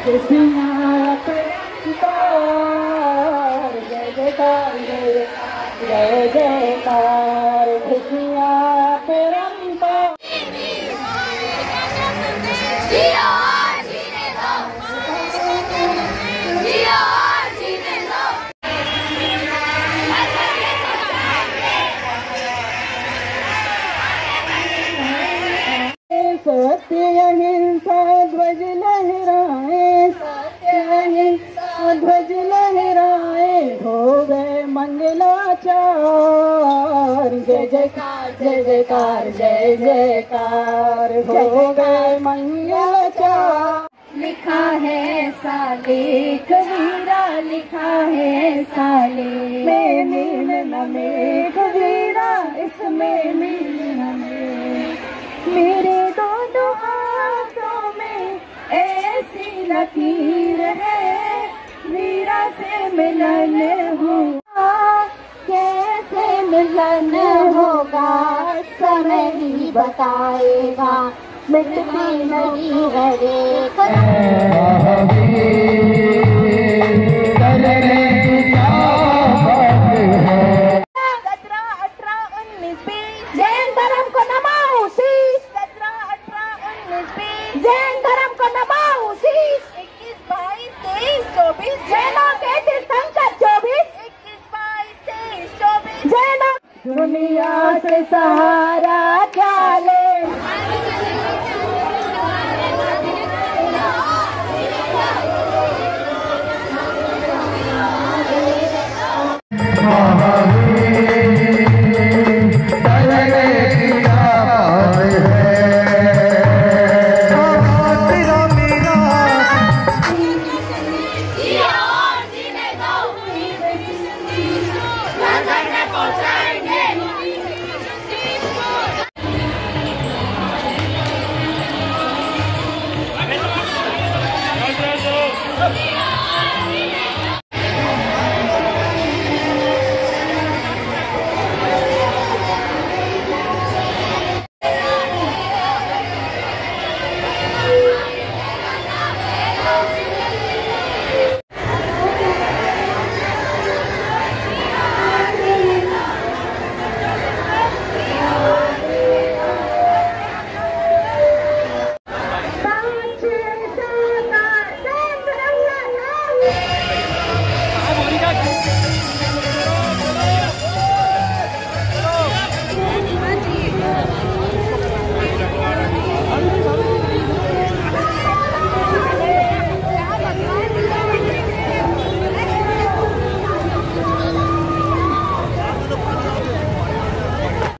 खुशियाँ परम्पार, जय जयकार जय जयकार, खुशियाँ परम्पार। सत्य अहिंसा ध्वज लहराए, सत्य अहिंसा ध्वज लहराए, हो गए मंगलाचार, जय जयकार जय जयकार जय जयकार, हो गए मंगलाचार। लिखा है सालेख वीरा, लिखा है सालेख, में नील नमेघ वीरा, इसमें नील नमेघ, मेरे दोनों हाथों में ऐसी लकीर है, वीरा से मिलन हुआ, कैसे मिलन होगा समय ही बताएगा, मिटती नहीं है रेखा। जैन धर्म को नमाओ शीश, 17, 18, 19, 20, जैन धर्म को नमाओ शीश, 21, 22, 23, 24, जैनों के तीर्थंकर 24, 21, 22, 23, 24, जैनों। दुनिया से सहारा क्या ले,